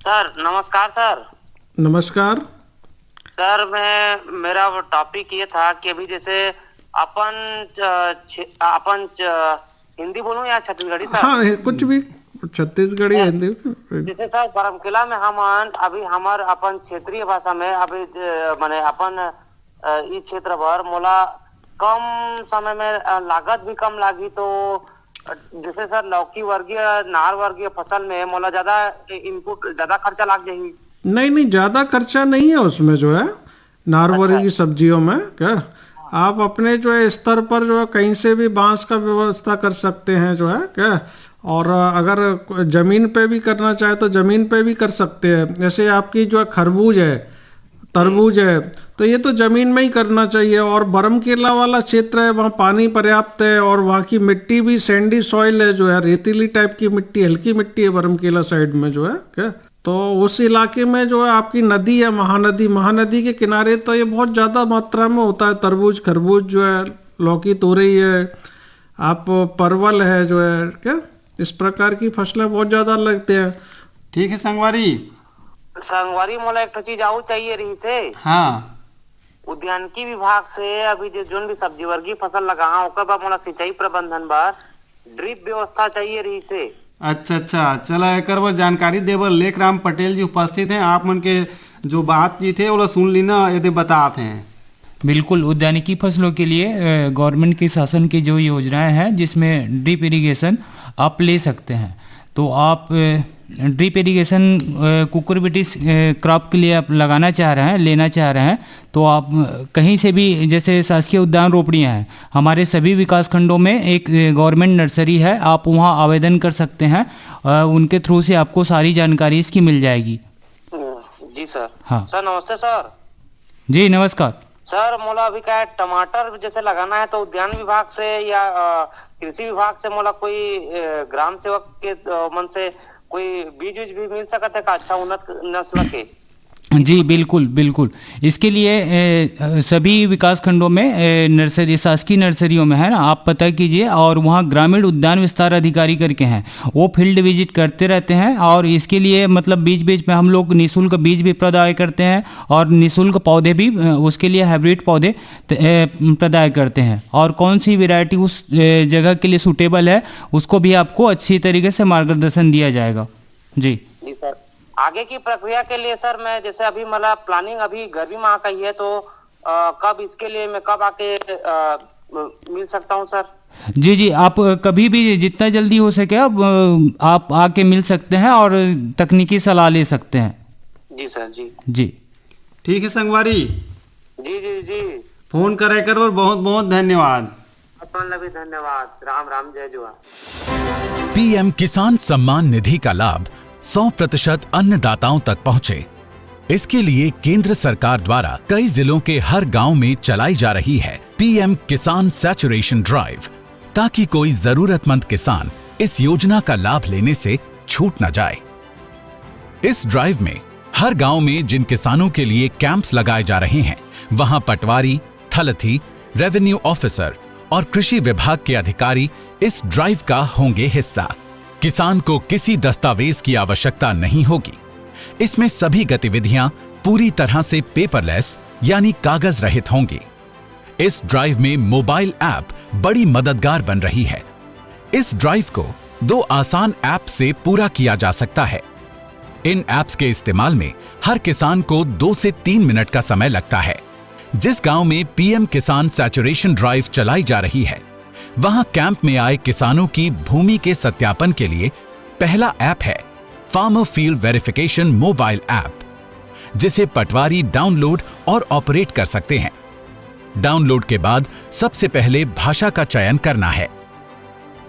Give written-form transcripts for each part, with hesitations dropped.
Sir नमस्कार sir. नमस्कार sir मेरा वो टॉपिक ये था कि अभी जैसे हिंदी बोलूं या छत्तीसगढ़ी सर? हाँ, कुछ भी छत्तीसगढ़ी हिंदी। जैसे सर बरमकेला में हम अभी हमार अपन क्षेत्रीय भाषा में अभी माने अपन इस क्षेत्र भर मोला कम समय में लागत भी कम लागी, तो जैसे सर लौकी वर्गीय नार वर्गीय फसल में मोला ज्यादा इनपुट ज्यादा खर्चा लाग जाही। नहीं, ज्यादा खर्चा नहीं है उसमें जो है नारवरी की सब्जियों में। क्या आप अपने जो है स्तर पर जो है कहीं से भी बांस का व्यवस्था कर सकते हैं जो है क्या, और अगर जमीन पे भी करना चाहे तो जमीन पे भी कर सकते हैं। जैसे आपकी जो है खरबूज है, तरबूज है, तो ये तो जमीन में ही करना चाहिए। और बरमकेला वाला क्षेत्र है, वहाँ पानी पर्याप्त है और वहाँ की मिट्टी भी सैंडी सॉइल है, जो है रेतीली टाइप की मिट्टी, हल्की मिट्टी है बरमकेला साइड में जो है क्या। तो उस इलाके में जो है आपकी नदी है महानदी के किनारे, तो ये बहुत ज़्यादा मात्रा में होता है तरबूज, खरबूज जो है, लौकी तोरई है, आप परवल है जो है क्या, इस प्रकार की फसलें बहुत ज़्यादा लगते हैं। ठीक है संगवारी मोला एक चीज आऊ चाहिए रही से। हाँ, उद्यानिकी विभाग से अभी जो भी सब्जी वर्गीय फसल लगा ओकर बाद मोला सिंचाई प्रबंधन बार ड्रिप व्यवस्था चाहिए रही से। अच्छा, चला एक बार जानकारी देवर लेखराम पटेल जी उपस्थित हैं। आप मन के जो बात जी थे वो सुन ली ना, यदि बताते हैं। बिल्कुल, उद्यानिकी फसलों के लिए गवर्नमेंट की शासन की जो योजनाएं हैं जिसमें ड्रिप इरिगेशन आप ले सकते हैं। तो आप ड्रिप इरिगेशन कुकुरबिटिस क्रॉप के लिए आप लगाना चाह रहे हैं, लेना चाह रहे हैं, तो आप कहीं से भी, जैसे शासकीय उद्यान रोपड़ियाँ हैं, हमारे सभी विकास खंडों में एक गवर्नमेंट नर्सरी है, आप वहाँ आवेदन कर सकते हैं। उनके थ्रू से आपको सारी जानकारी इसकी मिल जाएगी। जी सर। हाँ सर नमस्ते सर। जी नमस्कार सर मोला अभी क्या टमाटर जैसे लगाना है तो उद्यान विभाग से या कृषि विभाग से मोला कोई ग्राम सेवक के मन से कोई बीज भी मिल सकता है का अच्छा उन्नत नस्ल के? जी बिल्कुल। इसके लिए सभी विकास खंडों में नर्सरी, शासकीय नर्सरियों में है ना, आप पता कीजिए। और वहाँ ग्रामीण उद्यान विस्तार अधिकारी करके हैं, वो फील्ड विजिट करते रहते हैं। और इसके लिए मतलब बीज में हम लोग निःशुल्क बीज भी प्रदाय करते हैं और निःशुल्क पौधे भी, उसके लिए हाइब्रिड पौधे प्रदाय करते हैं। और कौन सी वैरायटी उस जगह के लिए सूटेबल है उसको भी आपको अच्छी तरीके से मार्गदर्शन दिया जाएगा। जी सर। आगे की प्रक्रिया के लिए सर मैं जैसे अभी मतलब प्लानिंग अभी गर्मी माह का ही है, तो कब इसके लिए मैं कब आके मिल सकता हूँ सर? जी, आप कभी भी जितना जल्दी हो सके आप आके मिल सकते हैं और तकनीकी सलाह ले सकते हैं। जी सर। जी ठीक है संगवारी जी फोन करे कर और बहुत बहुत धन्यवाद। अपन भी धन्यवाद। राम जय जोहार। पीएम किसान सम्मान निधि का लाभ 100% अन्नदाताओं तक पहुंचे, इसके लिए केंद्र सरकार द्वारा कई जिलों के हर गांव में चलाई जा रही है पीएम किसान सैचुरेशन ड्राइव, ताकि कोई जरूरतमंद किसान इस योजना का लाभ लेने से छूट न जाए। इस ड्राइव में हर गांव में जिन किसानों के लिए कैंप्स लगाए जा रहे हैं, वहां पटवारी, थलथी, रेवेन्यू ऑफिसर और कृषि विभाग के अधिकारी इस ड्राइव का होंगे हिस्सा। किसान को किसी दस्तावेज की आवश्यकता नहीं होगी। इसमें सभी गतिविधियां पूरी तरह से पेपरलेस यानी कागज रहित होंगी। इस ड्राइव में मोबाइल ऐप बड़ी मददगार बन रही है। इस ड्राइव को 2 आसान ऐप से पूरा किया जा सकता है। इन ऐप्स के इस्तेमाल में हर किसान को 2 से 3 मिनट का समय लगता है। जिस गांव में पीएम किसान सैचुरेशन ड्राइव चलाई जा रही है, वहां कैंप में आए किसानों की भूमि के सत्यापन के लिए पहला ऐप है farmer field verification mobile app, जिसे पटवारी डाउनलोड और ऑपरेट कर सकते हैं। डाउनलोड के बाद सबसे पहले भाषा का चयन करना है।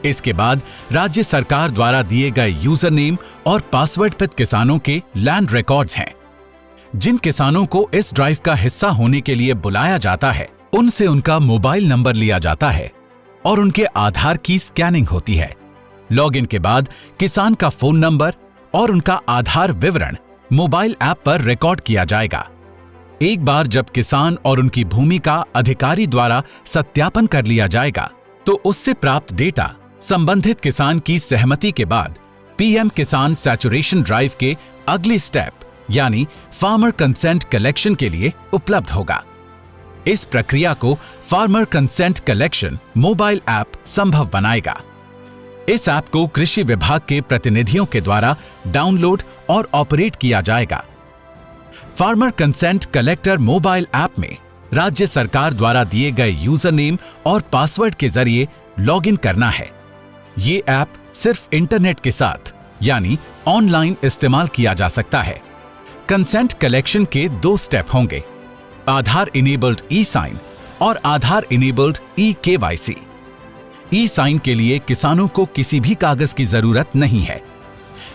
इसके बाद राज्य सरकार द्वारा दिए गए यूजर नेम और पासवर्ड पर किसानों के लैंड रिकॉर्ड्स हैं। जिन किसानों को इस ड्राइव का हिस्सा होने के लिए बुलाया जाता है, उनसे उनका मोबाइल नंबर लिया जाता है और उनके आधार की स्कैनिंग होती है। लॉगिन के बाद किसान का फोन नंबर और उनका आधार विवरण मोबाइल ऐप पर रिकॉर्ड किया जाएगा। एक बार जब किसान और उनकी भूमि का अधिकारी द्वारा सत्यापन कर लिया जाएगा, तो उससे प्राप्त डेटा संबंधित किसान की सहमति के बाद पीएम किसान सैचुरेशन ड्राइव के अगले स्टेप यानी फार्मर कंसेंट कलेक्शन के लिए उपलब्ध होगा। इस प्रक्रिया को farmer consent collection mobile app संभव बनाएगा। इस ऐप को कृषि विभाग के प्रतिनिधियों के द्वारा डाउनलोड और ऑपरेट किया जाएगा। Farmer consent collector mobile app में राज्य सरकार द्वारा दिए गए यूजर नेम और पासवर्ड के जरिए लॉगिन करना है। ये ऐप सिर्फ इंटरनेट के साथ यानी ऑनलाइन इस्तेमाल किया जा सकता है। कंसेंट कलेक्शन के 2 स्टेप होंगे, आधार इनेबल्ड ई साइन और आधार इनेबल्ड ई केवाईसी। ई साइन के लिए किसानों को किसी भी कागज की जरूरत नहीं है।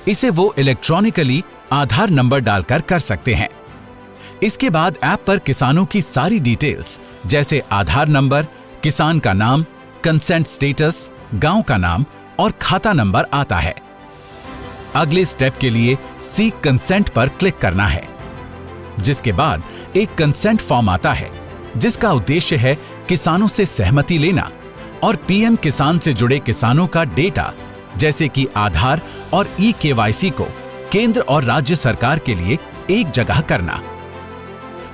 इसे वो इलेक्ट्रॉनिकली आधार नंबर डालकर कर सकते हैं। इसके बाद ऐप पर किसानों की सारी डिटेल्स जैसे आधार नंबर, किसान का नाम, कंसेंट स्टेटस, गांव का नाम और खाता नंबर आता है। अगले स्टेप के लिए सीक कंसेंट पर क्लिक करना है, जिसके बाद एक कंसेंट फॉर्म आता है जिसका उद्देश्य है किसानों से सहमति लेना और पीएम किसान से जुड़े किसानों का डेटा जैसे कि आधार और ई केवाईसी को केंद्र और राज्य सरकार के लिए एक जगह करना।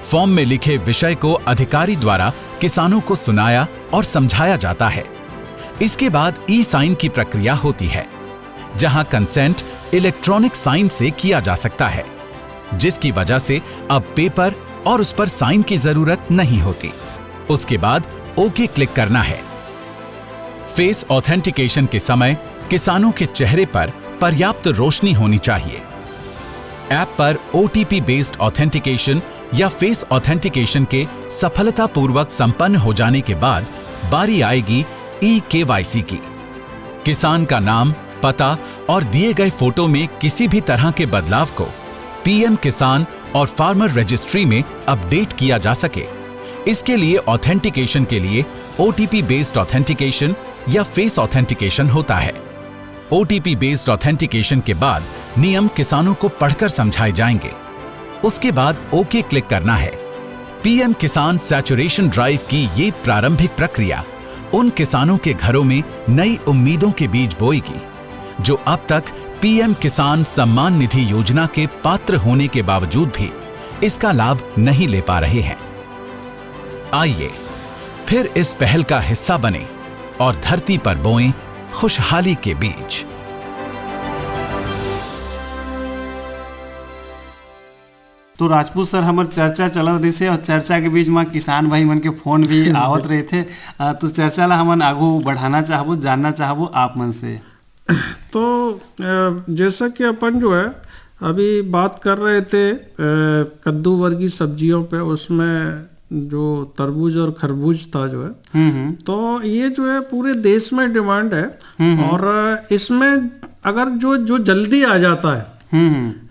फॉर्म में लिखे विषय को अधिकारी द्वारा किसानों को सुनाया और समझाया जाता है। इसके बाद ई साइन की प्रक्रिया होती है, जहां कंसेंट इलेक्ट्रॉनिक साइन से किया जा सकता है, जिसकी वजह से अब पेपर और उस पर साइन की जरूरत नहीं होती। उसके बाद ओके क्लिक करना है। फेस ऑथेंटिकेशन के समय किसानों के चेहरे पर पर्याप्त रोशनी होनी चाहिए। ऐप पर ओटीपी बेस्ड ऑथेंटिकेशन या फेस ऑथेंटिकेशन के सफलतापूर्वक संपन्न हो जाने के बाद बारी आएगी ई केवाईसी की। किसान का नाम, पता और दिए गए फोटो में किसी भी तरह के बदलाव को पीएम किसान और फार्मर रजिस्ट्री में अपडेट किया जा सके, इसके लिए ऑथेंटिकेशन के लिए ओटीपी बेस्ड ऑथेंटिकेशन या फेस ऑथेंटिकेशन होता है। ओटीपी बेस्ड ऑथेंटिकेशन के बाद नियम किसानों को पढ़कर समझाए जाएंगे। उसके बाद ओके क्लिक करना है। पीएम किसान सैचुरेशन ड्राइव की ये प्रारंभिक प्रक्रिया उन किसानों के घरों में नई उम्मीदों के बीज बोएगी जो अब तक पीएम किसान सम्मान निधि योजना के पात्र होने के बावजूद भी इसका लाभ नहीं ले पा रहे हैं। आइए फिर इस पहल का हिस्सा बने और धरती पर बोएं खुशहाली के बीज। तो राजपूत सर, हमार चर्चा चलत रही से और चर्चा के बीच में किसान भाई मन के फोन भी आवत रहे थे, तो चर्चा ला हमन आगू बढ़ाना चाहबो, जानना चाहबो आप मन से। तो जैसा कि अपन जो है अभी बात कर रहे थे कद्दू वर्गीय सब्जियों पे, उसमें जो तरबूज और खरबूज था जो है, तो ये जो है पूरे देश में डिमांड है। और इसमें अगर जो जल्दी आ जाता है,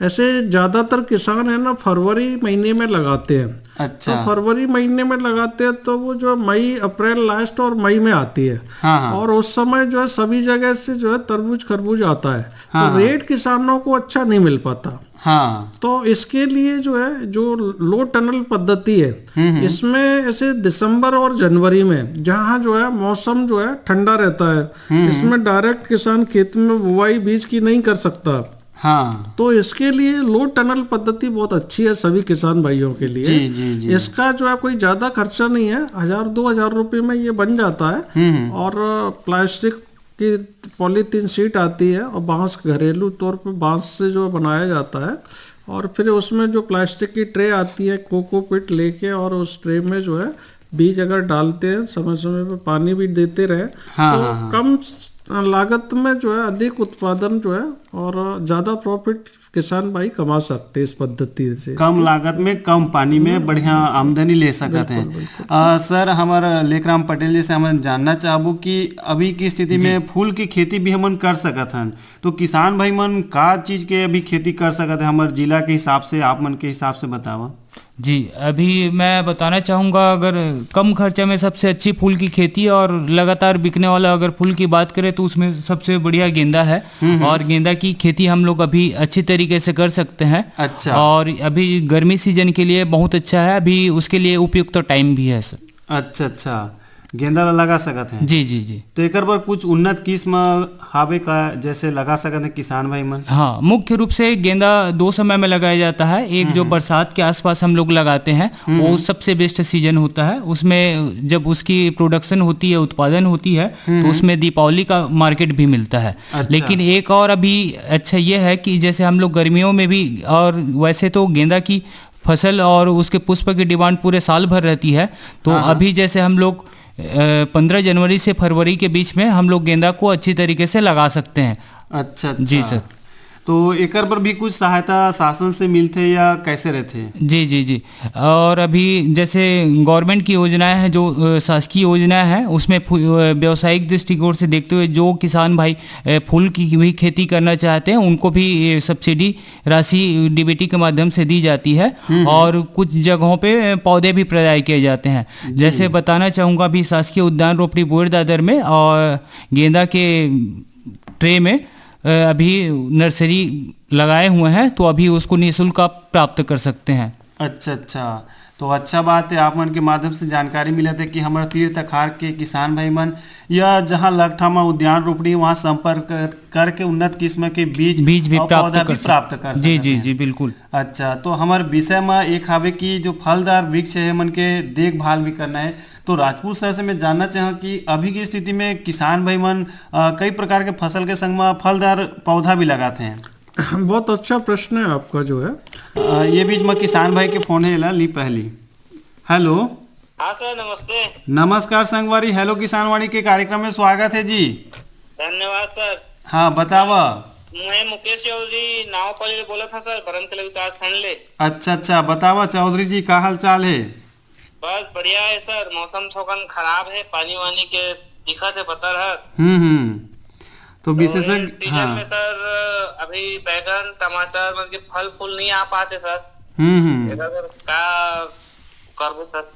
ऐसे ज्यादातर किसान है ना फरवरी महीने में लगाते हैं। अच्छा। तो फरवरी महीने में लगाते हैं तो वो जो मई, अप्रैल लास्ट और मई में आती है। हाँ। और उस समय जो है सभी जगह से जो है तरबूज खरबूज आता है। हाँ। तो रेट किसानों को अच्छा नहीं मिल पाता। हाँ। तो इसके लिए जो है जो लो टनल पद्धति है, इसमें ऐसे दिसंबर और जनवरी में जहाँ जो है मौसम जो है ठंडा रहता है, इसमें डायरेक्ट किसान खेत में बुवाई बीज की नहीं कर सकता। हाँ। तो इसके लिए लो टनल पद्धति बहुत अच्छी है सभी किसान भाइयों के लिए। जी, जी, जी। इसका जो है कोई ज्यादा खर्चा नहीं है, 1000-2000 रुपए में ये बन जाता है। और प्लास्टिक की पॉलीथीन शीट आती है और बांस, घरेलू तौर पे बांस से जो बनाया जाता है, और फिर उसमें जो प्लास्टिक की ट्रे आती है, कोकोपीट लेके और उस ट्रे में जो है बीज अगर डालते हैं, समय समय पे पानी भी देते रहे, तो कम लागत में जो है अधिक उत्पादन जो है और ज्यादा प्रॉफिट किसान भाई कमा सकते हैं इस पद्धति से। कम लागत में कम पानी में बढ़िया आमदनी ले सकते हैं। सर, हमारा लेकराम पटेल जी से हम जानना चाहबो कि अभी की स्थिति में फूल की खेती भी हमन कर सकत हन, तो किसान भाई मन का चीज के अभी खेती कर सकते हैं हमारे जिला के हिसाब से, आप मन के हिसाब से बतावा। जी, अभी मैं बताना चाहूँगा, अगर कम खर्चे में सबसे अच्छी फूल की खेती और लगातार बिकने वाला अगर फूल की बात करें तो उसमें सबसे बढ़िया गेंदा है। और गेंदा की खेती हम लोग अभी अच्छी तरीके से कर सकते हैं। अच्छा। और अभी गर्मी सीजन के लिए बहुत अच्छा है, अभी उसके लिए उपयुक्त तो टाइम भी है सर। अच्छा अच्छा। गेंदा ला लगा सकत हैं। जी जी जी। तो एकर बर कुछ उन्नत किस्म हावे का जैसे लगा सकत हैं किसान भाई मन? हाँ, मुख्य रूप से गेंदा 2 समय में लगाया जाता है। एक जो बरसात के आसपास हम लोग लगाते हैं, वो सबसे बेस्ट सीजन होता है। उसमें जब उसकी प्रोडक्शन होती है, उत्पादन होती है, तो उसमें दीपावली का मार्केट भी मिलता है। लेकिन एक और अभी अच्छा ये है कि जैसे हम लोग गर्मियों में भी, और वैसे तो गेंदा की फसल और उसके पुष्प की डिमांड पूरे साल भर रहती है, तो अभी जैसे हम लोग 15 जनवरी से फरवरी के बीच में हम लोग गेंदा को अच्छी तरीके से लगा सकते हैं। अच्छा जी सर। तो एकर पर भी कुछ सहायता शासन से मिलते या कैसे रहते? जी जी जी। और अभी जैसे गवर्नमेंट की योजनाएं हैं, जो शासकीय योजनाएं हैं, उसमें व्यावसायिक दृष्टिकोण से देखते हुए जो किसान भाई फूल की भी खेती करना चाहते हैं, उनको भी सब्सिडी राशि डीबीटी के माध्यम से दी जाती है। और कुछ जगहों पे पौधे भी प्रदाय किए जाते हैं। जैसे बताना चाहूँगा, अभी शासकीय उद्यान रोपड़ी बोर दादर में और गेंदा के ट्रे में अभी नर्सरी लगाए हुए हैं, तो अभी उसको निःशुल्क आप प्राप्त कर सकते हैं। अच्छा अच्छा, तो अच्छा बात है। आप मन के माध्यम से जानकारी मिला था कि हमारे तीर्थ अखाड़ के किसान भाई मन या जहाँ लगठामा उद्यान रोपड़ी वहाँ संपर्क करके उन्नत किस्म के बीज भी और प्राप्त पौधा कर भी प्राप्त कर सकते जी जी हैं। जी बिल्कुल। अच्छा, तो हमारे विषय में एक हावे की जो फलदार वृक्ष है मन के देखभाल भी करना है, तो राजपूत सर से मैं जानना चाहूँ कि अभी की स्थिति में किसान भाई मन कई प्रकार के फसल के संग में फलदार पौधा भी लगाते हैं। बहुत अच्छा प्रश्न है आपका जो है। ये बीच में किसान भाई के फोन है ली पहली। हेलो। हाँ सर, नमस्ते। नमस्कार संगवारी, हेलो किसानवाड़ी के कार्यक्रम में स्वागत है जी। धन्यवाद सर। हाँ बतावा। मैं मुकेश चौधरी नावपल्ली बोला था सर, बरमतला विकास खंड ले। अच्छा अच्छा, बतावा चौधरी जी, का हाल चाल है? बस बढ़िया है सर। मौसम थोड़ा खराब है, पानी वानी के दिक्कत है बतर है। तो विशेषज्ञ सीजन में सर अभी बैगन टमाटर मतलब के फल फूल नहीं आ पाते सर। क्या करबो सर?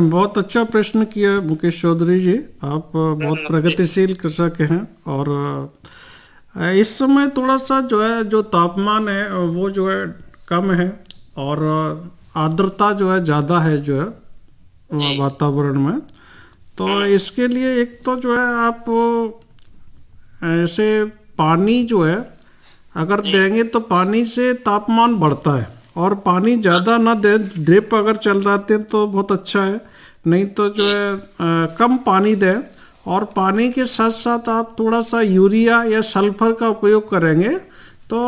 बहुत अच्छा प्रश्न किया मुकेश चौधरी जी। आप बहुत प्रगतिशील कृषक हैं। और इस समय थोड़ा सा जो है, जो तापमान है वो जो है कम है, और आर्द्रता जो है ज़्यादा है जो है वातावरण में। तो इसके लिए एक तो जो है आप ऐसे पानी जो है अगर देंगे तो पानी से तापमान बढ़ता है, और पानी ज़्यादा ना दे, ड्रिप अगर चल जाते हैं तो बहुत अच्छा है। नहीं तो जो है कम पानी दें, और पानी के साथ साथ आप थोड़ा सा यूरिया या सल्फर का उपयोग करेंगे तो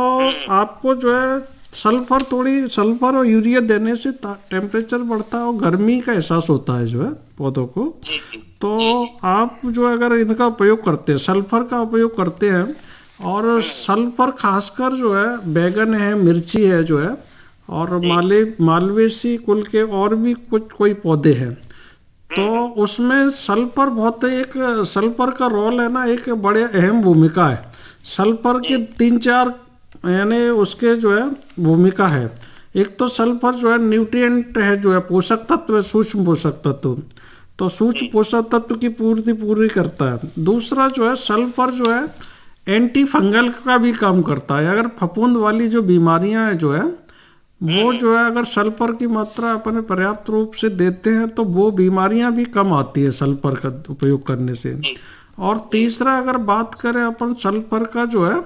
आपको जो है सल्फर और यूरिया देने से टेम्परेचर बढ़ता है और गर्मी का एहसास होता है जो है पौधों को। तो आप जो अगर इनका उपयोग करते हैं, सल्फर का उपयोग करते हैं, और सल्फर खासकर जो है बैगन है, मिर्ची है जो है, और मालवेसी कुल के और भी कुछ कोई पौधे हैं, तो उसमें सल्फर का रोल है ना, एक बड़े अहम भूमिका है। सल्फर के 3-4 यानी उसके जो है भूमिका है। एक तो सल्फर जो है न्यूट्रिएंट है, जो है पोषक तत्व है, सूक्ष्म पोषक तत्व, तो सूक्ष्म पोषक तत्व की पूरी करता है। दूसरा जो है सल्फर जो है एंटी फंगल का भी काम करता है। अगर फफूंद वाली जो बीमारियां हैं जो है वो जो है अगर सल्फर की मात्रा अपने पर्याप्त रूप से देते हैं तो वो बीमारियां भी कम आती है सल्फर का उपयोग करने से। और तीसरा अगर बात करें अपन सल्फर का जो है,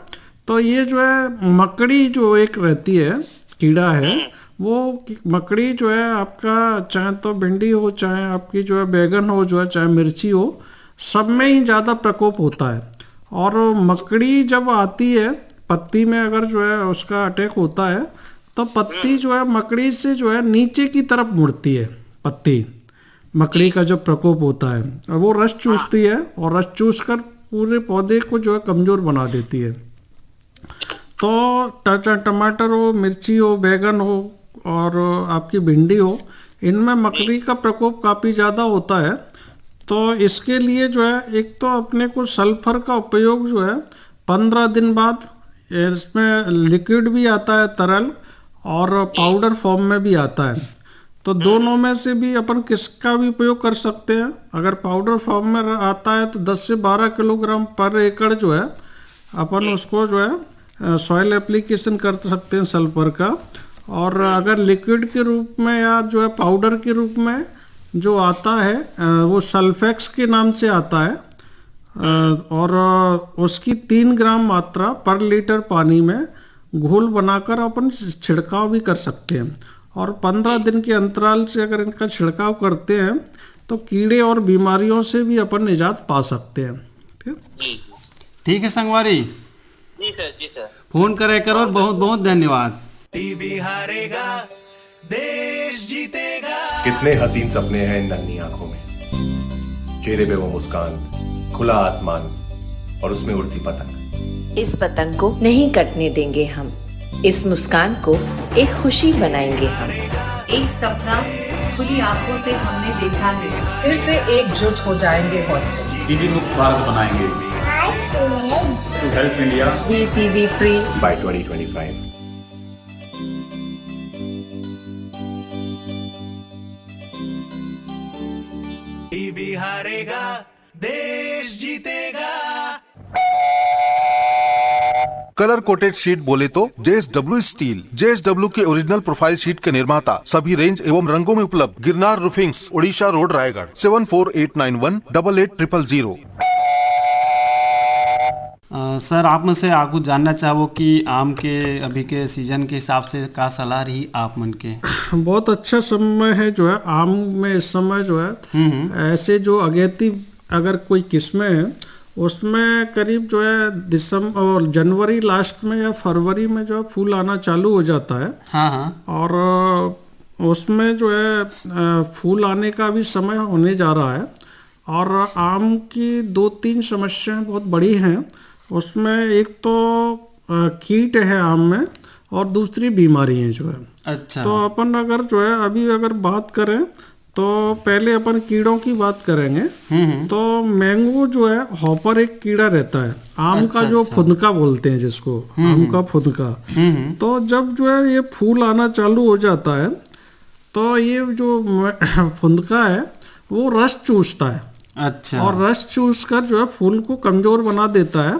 तो ये जो है मकड़ी जो एक रहती है, कीड़ा है, वो मकड़ी जो है आपका चाहे तो भिंडी हो, चाहे आपकी जो है बैगन हो, जो है चाहे मिर्ची हो, सब में ही ज़्यादा प्रकोप होता है। और मकड़ी जब आती है पत्ती में, अगर जो है उसका अटैक होता है तो पत्ती जो है मकड़ी से जो है नीचे की तरफ मुड़ती है। पत्ती मकड़ी का जो प्रकोप होता है, वो रस चूसती है, और रस चूस कर पूरे पौधे को जो है कमज़ोर बना देती है। तो टमाटर हो, मिर्ची हो, बैगन हो और आपकी भिंडी हो, इनमें मकड़ी का प्रकोप काफ़ी ज़्यादा होता है। तो इसके लिए जो है एक तो अपने को सल्फर का उपयोग जो है 15 दिन बाद, इसमें लिक्विड भी आता है तरल, और पाउडर फॉर्म में भी आता है। तो दोनों में से भी अपन किसका भी उपयोग कर सकते हैं। अगर पाउडर फॉर्म में आता है तो 10 से 12 किलोग्राम पर एकड़ जो है अपन उसको जो है सॉइल एप्लीकेशन कर सकते हैं सल्फर का। और अगर लिक्विड के रूप में या जो है पाउडर के रूप में जो आता है वो सल्फेक्स के नाम से आता है, और उसकी 3 ग्राम मात्रा पर लीटर पानी में घोल बनाकर अपन छिड़काव भी कर सकते हैं। और 15 दिन के अंतराल से अगर इनका छिड़काव करते हैं तो कीड़े और बीमारियों से भी अपन निजात पा सकते हैं। ठीक, जी ठीक है संगवारी, जी सर, जी सर। फोन करे करो और बहुत बहुत धन्यवाद। टीबी हारेगा देश जीतेगा। कितने हसीन सपने हैं इन नन्ही आंखों में, चेहरे पे वो मुस्कान, खुला आसमान और उसमें उड़ती पतंग। इस पतंग को नहीं कटने देंगे हम, इस मुस्कान को एक खुशी बनाएंगे हम। एक सपना खुली आंखों से हमने देखा है, फिर से एकजुट हो जाएंगे हौसले। टीबी मुक्त भारत बनाएंगे, to help India be TB free by 2025। TB हारेगा देश जीतेगा। कलर कोटेड शीट बोले तो JSW स्टील, JSW के ओरिजिनल प्रोफाइल शीट के निर्माता, सभी रेंज एवं रंगों में उपलब्ध। Girnar roofings, Orissa road, Raigarh. 7489188000। Sir आप में से आपको जानना चाहो कि आम के अभी के सीजन के हिसाब से का सलाह रही आप मन के? बहुत अच्छा समय है जो है आम में इस समय जो है ऐसे जो अगेती अगर कोई किस्में हैं उसमें करीब जो है दिसंबर और जनवरी लास्ट में या फरवरी में जो है फूल आना चालू हो जाता है। हाँ हाँ। और उसमें जो है फूल आने का भी समय होने जा रहा है। और आम की 2-3 समस्याएं बहुत बड़ी हैं। उसमें एक तो कीट है आम में और दूसरी बीमारी है जो है। अच्छा। तो अपन अगर जो है अभी अगर बात करें तो पहले अपन कीड़ों की बात करेंगे। तो मैंगो जो है हॉपर एक कीड़ा रहता है आम का, जो फुदका बोलते हैं जिसको, आम का फुदका। तो जब जो है ये फूल आना चालू हो जाता है तो ये जो फुदका है वो रस चूसता है। अच्छा। और रस चूस कर जो है फूल को कमजोर बना देता है।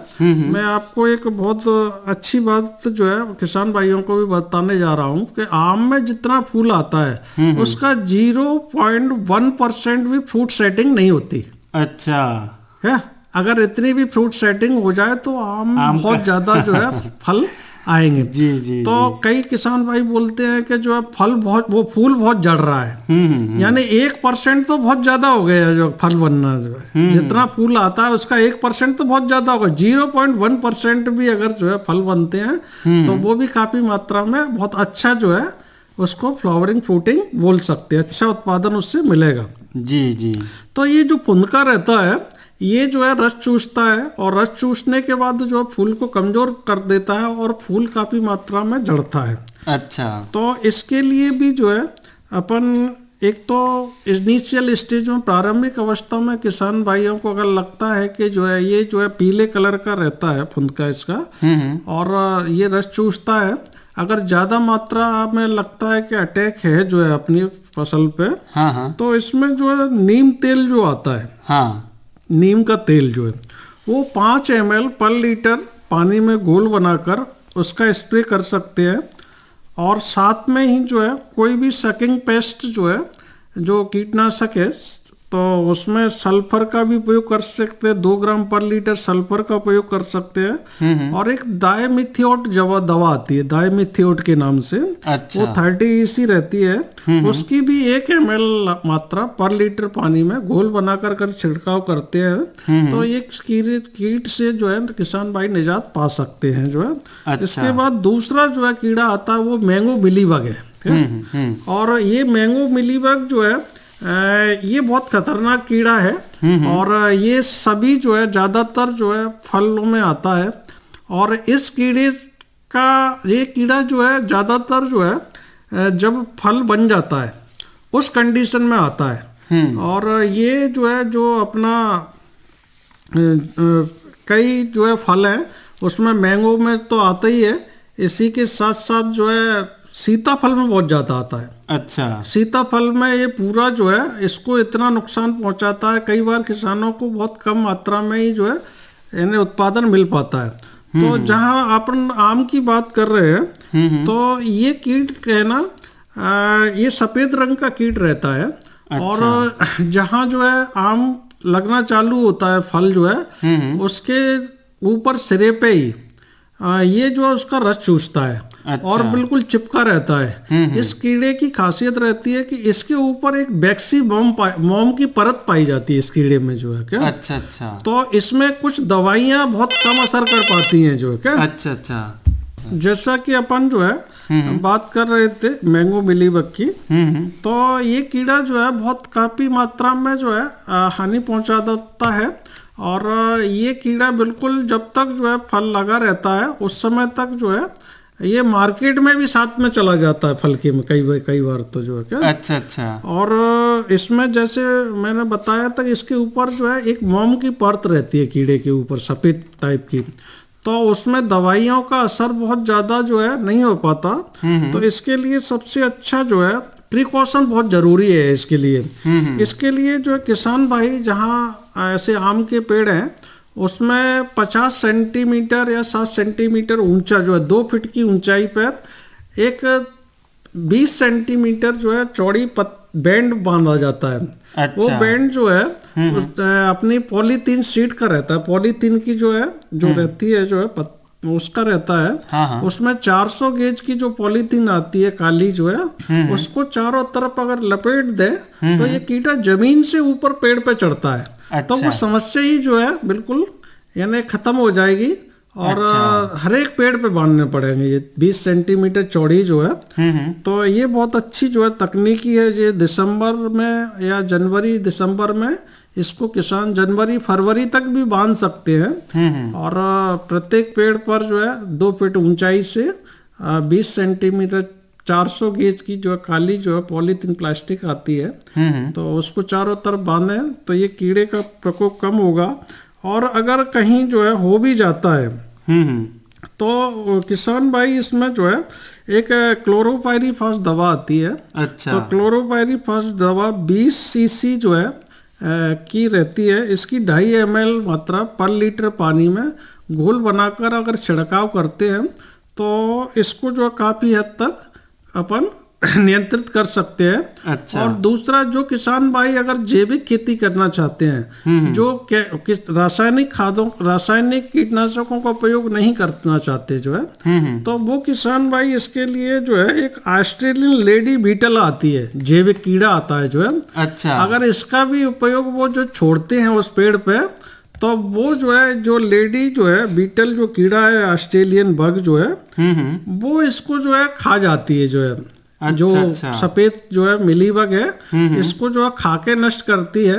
मैं आपको एक बहुत अच्छी बात जो है किसान भाइयों को भी बताने जा रहा हूँ कि आम में जितना फूल आता है उसका 0.1% भी फ्रूट सेटिंग नहीं होती। अच्छा है, अगर इतनी भी फ्रूट सेटिंग हो जाए तो आम बहुत ज्यादा जो है फल आएंगे। जी जी। तो कई किसान भाई बोलते हैं कि जो है वो फूल बहुत जड़ रहा है। यानी 1% तो बहुत ज्यादा हो गया जो फल बनना जो है। जितना फूल आता है उसका 1% तो बहुत ज्यादा होगा। 0.1% भी अगर जो है फल बनते हैं तो वो भी काफी मात्रा में बहुत अच्छा जो है उसको फ्लावरिंग फ्रूटिंग बोल सकते हैं, अच्छा उत्पादन उससे मिलेगा। जी जी। तो ये जो फुदका रहता है ये जो है रस चूसता है और रस चूसने के बाद जो है फूल को कमजोर कर देता है और फूल काफी मात्रा में झड़ता है। अच्छा। तो इसके लिए भी जो है अपन एक तो इनिशियल स्टेज में प्रारंभिक अवस्था में किसान भाइयों को अगर लगता है कि जो है ये जो है पीले कलर का रहता है फुदका इसका और ये रस चूसता है, अगर ज्यादा मात्रा में लगता है कि अटैक है जो है अपनी फसल पे, तो इसमें जो है नीम तेल जो आता है, नीम का तेल जो है वो 5 ml पर लीटर पानी में घोल बनाकर उसका स्प्रे कर सकते हैं। और साथ में ही जो है कोई भी सकिंग पेस्ट जो है जो कीटनाशक है तो उसमें सल्फर का भी उपयोग कर सकते हैं। 2 ग्राम पर लीटर सल्फर का उपयोग कर सकते हैं। और एक डायमिथियोट दवा आती है डायमिथियोट के नाम से। अच्छा। वो 30 EC रहती है। उसकी भी 1 ml मात्रा पर लीटर पानी में घोल बनाकर कर छिड़काव करते हैं तो ये कीट से जो है किसान भाई निजात पा सकते हैं जो है। अच्छा। इसके बाद दूसरा जो है कीड़ा आता है वो मैंगो मिलीबग है। और ये मैंगो मिलीबग जो है ये बहुत खतरनाक कीड़ा है और ये सभी जो है ज्यादातर जो है फलों में आता है। और इस कीड़े का ये कीड़ा जो है ज्यादातर जो है जब फल बन जाता है उस कंडीशन में आता है। और ये जो है जो अपना कई जो है फल हैं उसमें मैंगो में तो आता ही है, इसी के साथ साथ जो है सीताफल में बहुत ज्यादा आता है। अच्छा। सीताफल में ये पूरा जो है इसको इतना नुकसान पहुंचाता है, कई बार किसानों को बहुत कम मात्रा में ही जो है इन्हें उत्पादन मिल पाता है। तो जहां अपन आम की बात कर रहे हैं तो ये कीट है ना ये सफेद रंग का कीट रहता है। और जहाँ जो है आम लगना चालू होता है, फल जो है उसके ऊपर सिरे पे ही ये जो है उसका रस चूसता है। और बिल्कुल चिपका रहता है। इस कीड़े की खासियत रहती है कि इसके ऊपर एक बैक्सी मोम की परत पाई जाती है इस कीड़े में जो है क्या। अच्छा। तो इसमें कुछ दवाइयाँ बहुत कम असर कर पाती हैं जो है क्या। अच्छा। जैसा कि अपन जो है बात कर रहे थे मैंगो मिलीबग की, तो ये कीड़ा जो है बहुत काफी मात्रा में जो है हानि पहुंचा देता है। और ये कीड़ा बिल्कुल जब तक जो है फल लगा रहता है उस समय तक जो है ये मार्केट में भी साथ में चला जाता है फल के में कई बार तो जो है क्या। अच्छा। और इसमें जैसे मैंने बताया था इसके ऊपर जो है एक मोम की परत रहती है कीड़े के ऊपर, सफेद टाइप की, तो उसमें दवाइयों का असर बहुत ज्यादा जो है नहीं हो पाता। तो इसके लिए सबसे अच्छा जो है प्रिकॉशन बहुत जरूरी है इसके लिए। इसके लिए जो है किसान भाई जहाँ ऐसे आम के पेड़ हैं उसमें 50 सेंटीमीटर या 7 सेंटीमीटर ऊंचा जो है 2 फीट की ऊंचाई पर एक 20 सेंटीमीटर जो है चौड़ी बैंड बांधा जाता है। अच्छा। वो बैंड जो है अपनी पॉलीथीन शीट का रहता है, पॉलीथीन की जो है जो रहती है जो है उसका रहता है। हाँ। उसमें 400 गेज की जो पॉलीथीन आती है काली जो है उसको चारों तरफ अगर लपेट दे तो ये कीड़ा जमीन से ऊपर पेड़ पे चढ़ता है। तो वो समस्या ही जो है बिल्कुल यानी खत्म हो जाएगी। और हर एक पेड़ पे बांधने पड़ेंगे ये 20 सेंटीमीटर चौड़ी जो है। तो ये बहुत अच्छी जो है तकनीकी है। ये दिसंबर में या जनवरी दिसंबर में इसको किसान जनवरी फरवरी तक भी बांध सकते हैं। और प्रत्येक पेड़ पर जो है 2 फीट ऊंचाई से 20 सेंटीमीटर 400 गेज की जो है काली जो है पॉलीथीन प्लास्टिक आती है, तो उसको चारों तरफ बांधें तो ये कीड़े का प्रकोप कम होगा। और अगर कहीं जो है हो भी जाता है तो किसान भाई इसमें जो है एक क्लोरोपाइरीफॉस दवा आती है। अच्छा। तो क्लोरोपाइरीफॉस दवा 20 सीसी जो है की रहती है। इसकी 2.5 ml मात्रा पर लीटर पानी में घोल बनाकर अगर छिड़काव करते हैं तो इसको जो काफी हद तक अपन नियंत्रित कर सकते हैं। अच्छा। और दूसरा जो किसान भाई अगर जैविक खेती करना चाहते हैं, जो रासायनिक खादों रासायनिक कीटनाशकों का उपयोग नहीं करना चाहते जो है, तो वो किसान भाई इसके लिए जो है एक ऑस्ट्रेलियन लेडी बीटल आती है, जैविक कीड़ा आता है जो है। अच्छा। अगर इसका भी उपयोग वो जो छोड़ते हैं उस पेड़ पे तो वो जो है जो लेडी जो है बीटल जो कीड़ा है ऑस्ट्रेलियन बग जो है वो इसको जो है खा जाती है जो है। जो सफेद जो है मिलीबग है इसको जो है खा के नष्ट करती है।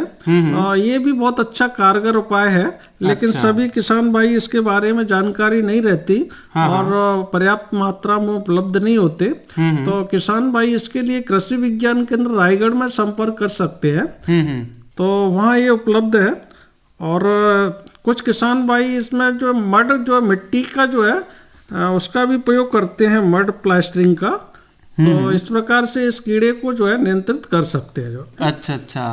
और ये भी बहुत अच्छा कारगर उपाय है, लेकिन सभी किसान भाई इसके बारे में जानकारी नहीं रहती और पर्याप्त मात्रा में उपलब्ध नहीं होते। तो किसान भाई इसके लिए कृषि विज्ञान केंद्र रायगढ़ में संपर्क कर सकते हैं, तो वहाँ ये उपलब्ध है। और कुछ किसान भाई इसमें जो मड जो मिट्टी का जो है उसका भी प्रयोग करते हैं, मड प्लास्टरिंग का। तो इस प्रकार से इस कीड़े को जो है नियंत्रित कर सकते हैं जो। अच्छा।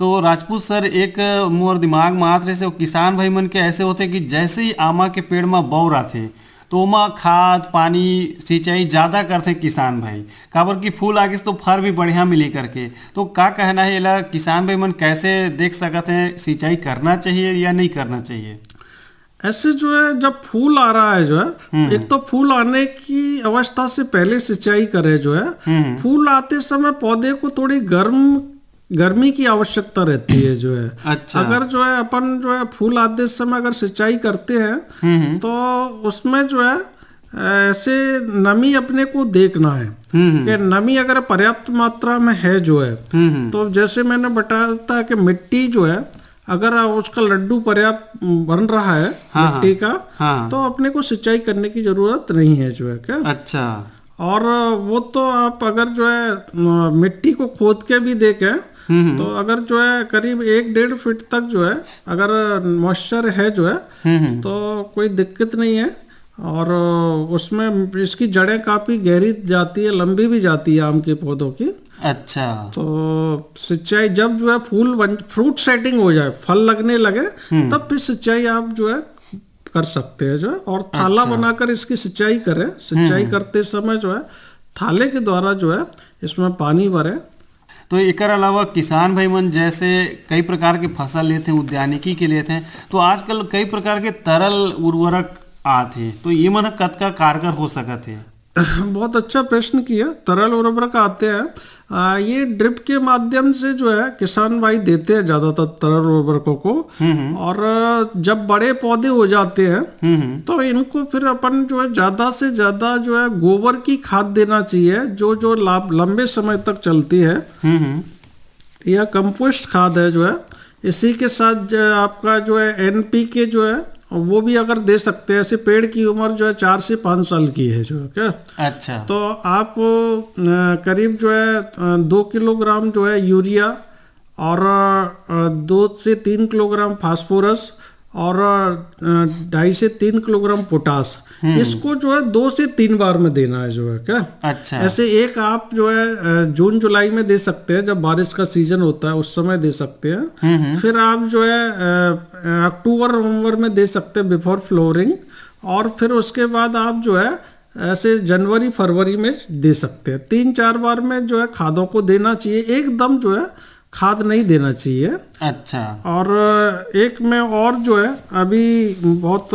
तो राजपूत सर एक मोर दिमाग में आत रहे से किसान भाई मन के ऐसे होते कि जैसे ही आमा के पेड़ में बौर आते तो ओमा खाद पानी सिंचाई ज्यादा करते किसान भाई, काबर की फूल आगे तो फर भी बढ़िया मिली करके। तो का कहना है इला किसान भाई मन कैसे देख सकते हैं, सिंचाई करना चाहिए या नहीं करना चाहिए? ऐसे जो है जब फूल आ रहा है जो है, एक तो फूल आने की अवस्था से पहले सिंचाई करे जो है। फूल आते समय पौधे को थोड़ी गर्मी की आवश्यकता रहती है जो है। अच्छा। अगर जो है अपन जो है फूल आते समय अगर सिंचाई करते हैं तो उसमें जो है ऐसे नमी अपने को देखना है कि नमी अगर पर्याप्त मात्रा में है जो है, तो जैसे मैंने बताया था कि मिट्टी जो है अगर उसका लड्डू पर्याप्त बन रहा है मिट्टी का, तो अपने को सिंचाई करने की जरूरत नहीं है जो है क्या। अच्छा। और वो तो आप अगर जो है मिट्टी को खोद के भी देखें तो अगर जो है करीब 1-1.5 फीट तक जो है अगर मॉइस्चर है जो है तो कोई दिक्कत नहीं है। और उसमें इसकी जड़ें काफी गहरी जाती है, लंबी भी जाती है आम के पौधों की। अच्छा। तो सिंचाई जब जो है फ्रूट सेटिंग हो जाए, फल लगने लगे, तब फिर सिंचाई आप जो है कर सकते हैं जो है। और थाला बनाकर इसकी सिंचाई करें। सिंचाई करते समय जो है थाले के द्वारा जो है इसमें पानी भरें। तो एकर अलावा किसान भाई मन जैसे कई प्रकार के फसल लेते हैं, उद्यानिकी के लेते हैं, तो आजकल कई प्रकार के तरल उर्वरक आते हैं, तो ये मन कतका कारगर हो सकत है? बहुत अच्छा प्रश्न किया। तरल उर्वरक आते हैं, ये ड्रिप के माध्यम से जो है किसान भाई देते हैं ज्यादातर तरल उर्वरकों को। और जब बड़े पौधे हो जाते हैं तो इनको फिर अपन जो है ज्यादा से ज्यादा जो है गोबर की खाद देना चाहिए, जो लंबे समय तक चलती है। यह कंपोस्ट खाद है जो है। इसी के साथ आपका जो है NPK जो है वो भी अगर दे सकते हैं। ऐसे पेड़ की उम्र जो है 4 से 5 साल की है जो है क्या। अच्छा। तो आप करीब जो है 2 किलोग्राम जो है यूरिया और 2 से 3 किलोग्राम फास्फोरस और 2.5 से 3 किलोग्राम पोटास, इसको जो है 2 से 3 बार में देना है जो है क्या। अच्छा। ऐसे एक आप जो है जून जुलाई में दे सकते हैं, जब बारिश का सीजन होता है उस समय दे सकते हैं। फिर आप जो है अक्टूबर नवंबर में दे सकते हैं बिफोर फ्लोरिंग। और फिर उसके बाद आप जो है ऐसे जनवरी फरवरी में दे सकते हैं। 3-4 बार में जो है खादों को देना चाहिए, एकदम जो है खाद नहीं देना चाहिए। अच्छा। और एक में और जो है अभी बहुत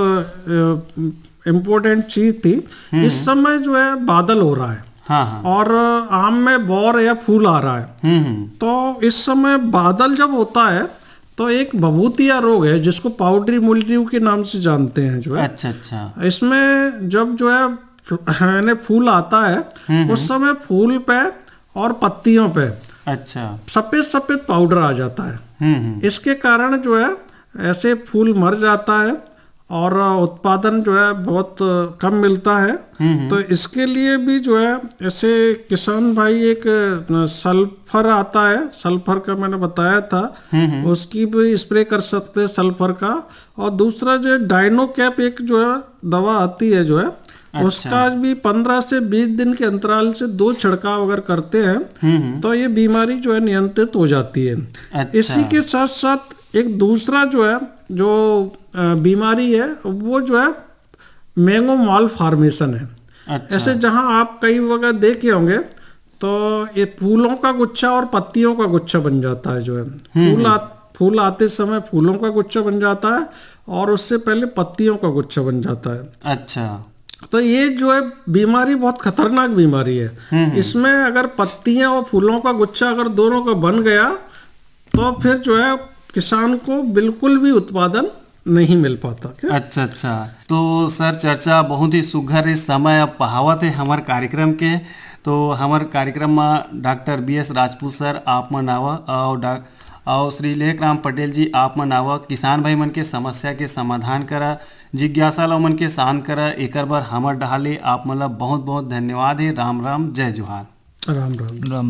इम्पोर्टेंट चीज थी, इस समय जो है बादल हो रहा है। हाँ। और आम में बौर या फूल आ रहा है। तो इस समय बादल जब होता है तो एक भभूतिया रोग है जिसको पाउडरी मिल्ड्यू के नाम से जानते हैं जो है। अच्छा। इसमें जब जो है फूल आता है उस समय फूल पे और पत्तियों पे अच्छा सफेद पाउडर आ जाता है। इसके कारण जो है ऐसे फूल मर जाता है और उत्पादन जो है बहुत कम मिलता है। तो इसके लिए भी जो है ऐसे किसान भाई एक सल्फर आता है, सल्फर का मैंने बताया था, उसकी भी स्प्रे कर सकते हैं सल्फर का। और दूसरा जो है डाइनोकैप एक जो है दवा आती है जो है, उसका भी 15 से 20 दिन के अंतराल से 2 छिड़काव अगर करते हैं तो ये बीमारी जो है नियंत्रित हो जाती है। इसी के साथ साथ एक दूसरा जो है जो बीमारी है वो जो है मैंगो माल फॉर्मेशन है। अच्छा। ऐसे जहां आप कई वगह देखे होंगे तो ये फूलों का गुच्छा और पत्तियों का गुच्छा बन जाता है जो है। फूल आते समय फूलों का गुच्छा बन जाता है और उससे पहले पत्तियों का गुच्छा बन जाता है। अच्छा। तो ये जो है बीमारी बहुत खतरनाक बीमारी है। इसमें अगर पत्तियां और फूलों का गुच्छा अगर दोनों का बन गया तो फिर जो है किसान को बिल्कुल भी उत्पादन नहीं मिल पाता। क्या? अच्छा। तो सर चर्चा बहुत ही सुघर इस समय अब पहावत है हमारे कार्यक्रम के। तो हमारे कार्यक्रम में डॉक्टर BS राजपूत सर आप मन आवा और श्री लेखराम पटेल जी आप मन आवा किसान भाई मन के समस्या के समाधान करा, जिज्ञासा ला मन के शांत करा। एक बार हमर डहाले आप मन ला बहुत बहुत धन्यवाद है। राम राम, जय जोहार। राम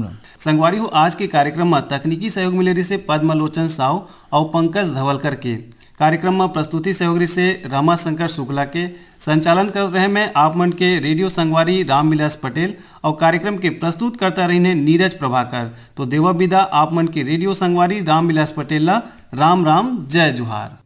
राम। संगवारी हो आज के कार्यक्रम में तकनीकी सहयोग मिलेरी से पद्मलोचन साव और पंकज धवलकर के, कार्यक्रम में प्रस्तुति सहयोगी से रमाशंकर शुक्ला के, संचालन कर रहे मैं आप मन के रेडियो संगवारी रामविलास पटेल और कार्यक्रम के प्रस्तुत करता रही नीरज प्रभाकर। तो देवा विदा आप मन के रेडियो संगवारी रामविलास पटेल ला राम राम, जय जोहार।